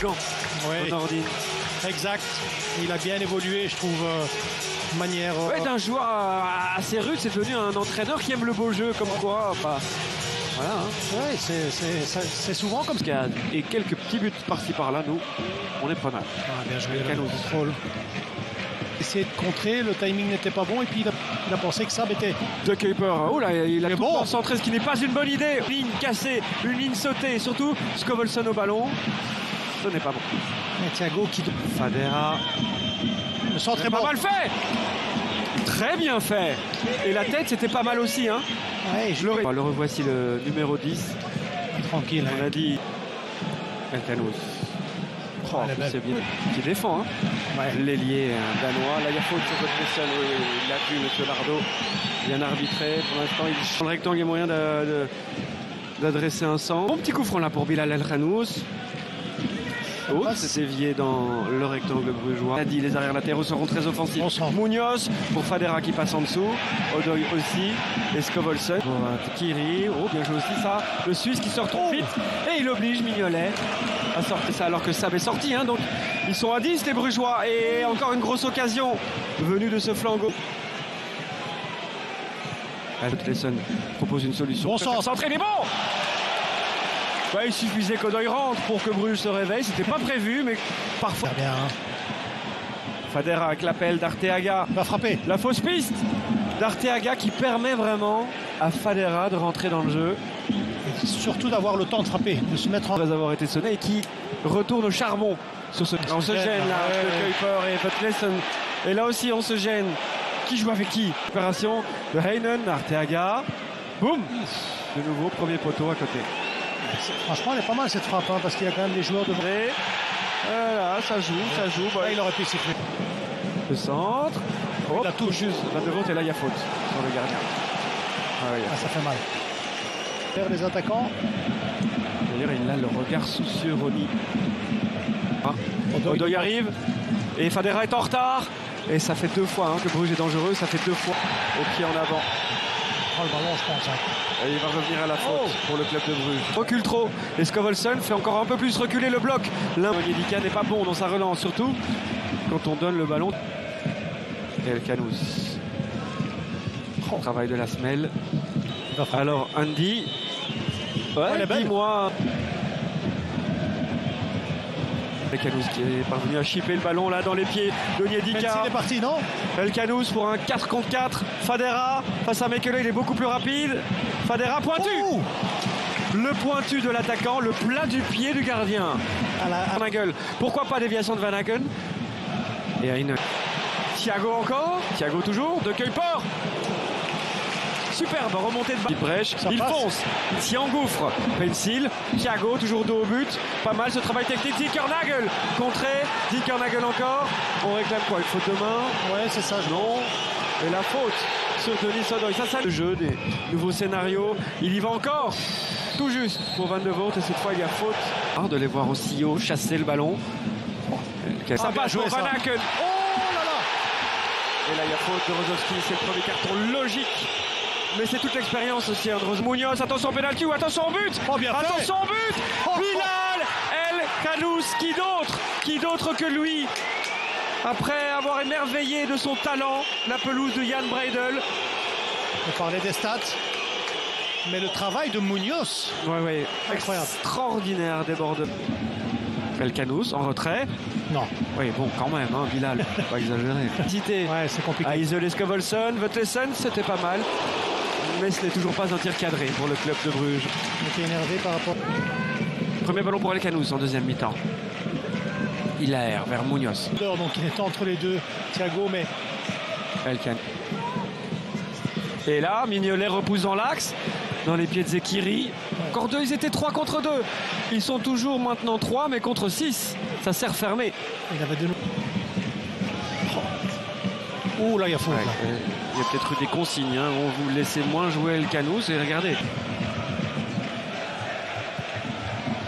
gants. Ouais, Nordine. exact. Il a bien évolué, je trouve, de manière... Ouais, d'un joueur assez rude, c'est devenu un entraîneur qui aime le beau jeu, comme quoi. Enfin, voilà. Hein. Ouais, c'est souvent comme ça. Et quelques petits buts par-ci par-là, nous, on est preneurs. Ah, bien joué, Canos. le contrôle. Essayer de contrer, le timing n'était pas bon et puis il a pensé que Sab était... De Kuiper, oh là, il a tout bon. concentré, ce qui n'est pas une bonne idée. Une ligne cassée, une ligne sautée, et surtout Scovelson au ballon. Ce n'est pas bon. Et Thiago qui... Fadera. Le centre est Pas bon. mal fait. Très bien fait. Et la tête, c'était pas mal aussi. Hein. Ouais, Le revoici le numéro 10. tranquille. On a dit El Canos. Oh, elle est belle. c'est bien. Qui défend. Hein. Ouais. L'ailier danois. Là, il y a faute sur votre personne. Oui, il l'a vu, M. Lardo. Bien arbitré. Pour l'instant, il est dans le rectangle. Il y a moyen d'adresser un centre. Bon petit coup franc là pour Bilal El Khanous. Oh, c'est dévié dans le rectangle brugeois. A dit les arrières latéraux seront très offensifs. Munoz pour Fadera qui passe en dessous. Odoy aussi. Et Scovelson pour Kiri. Oh, bien joué aussi ça. Le Suisse qui sort trop vite. Et il oblige Mignolet à sortir ça alors que Sab est sorti. Hein, donc ils sont à 10 les brugeois. Et encore une grosse occasion venue de ce flanc gauche. Lesson propose une solution. Bon sens. Centré, mais bon. Ouais, il suffisait qu'Odoy rentre pour que Bruges se réveille. C'était pas prévu, mais parfois. Très bien. Hein. Fadera avec l'appel d'Arteaga. Il va frapper. La fausse piste d'Arteaga qui permet vraiment à Fadera de rentrer dans le jeu. Et surtout d'avoir le temps de frapper, de se mettre en... Après avoir été sonné et qui retourne au charbon sur ce. On se gêne là, avec Kuiper et Vetlesen. Et là aussi, on se gêne. Qui joue avec qui? Opération de Heinen, Arteaga. Boum. De nouveau, premier poteau à côté. Franchement, elle est pas mal cette frappe, hein, parce qu'il y a quand même des joueurs de... Voilà, ça joue. Bon, il aurait pu siffler. Le centre. Oh, la touche. Juste, Van de Voort, et là, il y a faute sur le gardien. Ah, oui, Ça fait mal. Vers les attaquants. D'ailleurs, il a le regard soucieux, Ronny. Odoy arrive. Et Fadera est en retard. Et ça fait 2 fois que Bruges est dangereux. Ça fait 2 fois au pied en avant. Oh, le ballon, je pense. Hein. Et il va revenir à la faute pour le club de Bruges. Recule trop. Et Scovelson fait encore un peu plus reculer le bloc. Onyedika n'est pas bon dans sa relance, surtout quand on donne le ballon. El Khanous. Travail de la semelle. Alors, Andy. Ouais, dis-moi. El Khanous qui est parvenu à chipper le ballon là dans les pieds d'Onyedika. Il est parti, non? El Khanous pour un 4 contre 4. Fadera face à Mekele, il est beaucoup plus rapide. Fadera pointu. Le pointu de l'attaquant, le plat du pied du gardien. Van Hagel. Pourquoi pas déviation de Van Hagel? Et une... Thiago encore. Thiago toujours. De Kuiper. Superbe remontée de balle. Brèche, il fonce, il s'y engouffre. Pencil, Thiago, toujours dos au but. Pas mal ce travail technique. Zickernagel, contré. Zickernagel encore. On réclame quoi? Une faute de main? Ouais, c'est ça. Non. Et la faute sur Denis Odoy. Ça, le jeu des nouveaux scénarios. Il y va encore. Tout juste pour Van de Voort. Et cette fois, il y a faute. De les voir aussi haut, chasser le ballon. Ça passe pour Van Aken. Oh là là. Et là, il y a faute de Rozovski. C'est le premier carton logique. Mais c'est toute l'expérience aussi, Andros Munoz. Attention, penalty ou attention au but. Attention au but. Bilal El Khanous. Qui d'autre que lui, après avoir émerveillé de son talent la pelouse de Jan Breidel. On parlait des stats, mais le travail de Munoz, ouais, incroyable, extraordinaire débordement. El Khanous en retrait. Non. Oui, bon, quand même, Bilal, pas exagérer. Ouais, c'est compliqué. À isoler Scovelson, Vetlesen, c'était pas mal. Mais ce n'est toujours pas un tir cadré pour le club de Bruges. Il était énervé par rapport... Premier ballon pour El Khanous en deuxième mi-temps. Il aère vers Munoz. Donc il était entre les deux, Thiago, mais... El Khanous. Et là, Mignolet repousse dans l'axe, dans les pieds de Zekiri. Encore 2, ils étaient 3 contre 2. Ils sont toujours maintenant 3, mais contre 6. Ça sert fermé. Il avait 2... Oh là, il y a faute. Ouais, il y a peut-être eu des consignes. On vous laissait moins jouer El Khanous. Et regardez.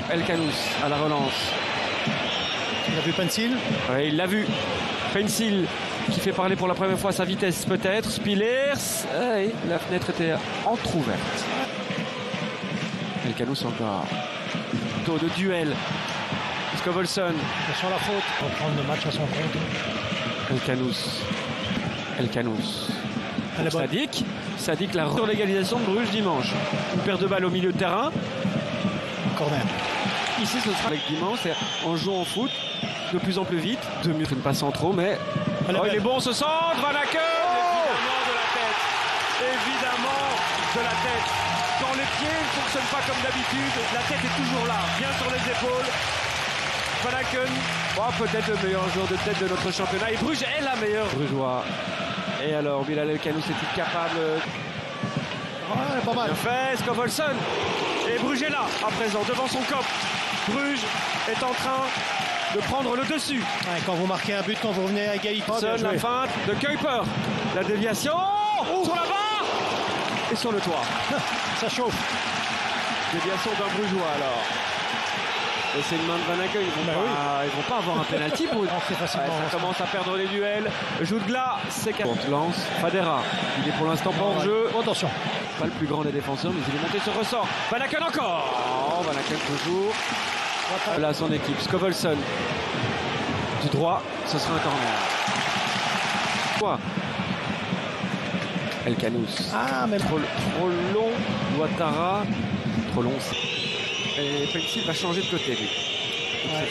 El Khanous à la relance. Il a vu Pencil. Ouais, il l'a vu. Pencil qui fait parler pour la première fois sa vitesse peut-être. Spillers. La fenêtre était entrouverte. El Khanous encore. Taux de duel. Scovelson. Attention à la faute. On va prendre le match à son compte. El Canous. Elle est bonne. Sadik, la sur l'égalisation de Bruges dimanche. Une paire de balles au milieu de terrain. Corner. Ici, ce sera avec dimanche, en jouant au foot de plus en plus vite. De mieux, je ne passe en trop, mais il est bon ce centre. Van Aken, évidemment de la tête. Quand les pieds ne fonctionnent pas comme d'habitude, la tête est toujours là, bien sur les épaules. Van Aken, peut-être le meilleur joueur de tête de notre championnat. Et Bruges est la meilleure Brugeois. Et alors, Bilal El Canous est-il capable? Ouais, pas mal. Bien fait, Scovelson. Et Bruges est là, à présent, devant son cop. Bruges est en train de prendre le dessus. Ouais, quand vous marquez un but, quand vous revenez à égalité. La feinte de Kuiper. La déviation sur la barre et sur le toit. Ça chauffe. Déviation d'un Brugeois alors. Et c'est une main de Van Aken. Ils vont pas avoir un penalty pour ça commence à perdre les duels. Joudgla, c'est lance. Fadera, il est pour l'instant pas hors jeu. Attention. Pas le plus grand des défenseurs, mais il est monté sur ressort. Van Aken encore. Van Aken toujours. Là, son équipe. Scovelson. Du droit, ce sera un corner. Quoi? El Canous. Mais trop long. Ouattara. Trop long. Et Pencil va changer de côté, lui. Ouais.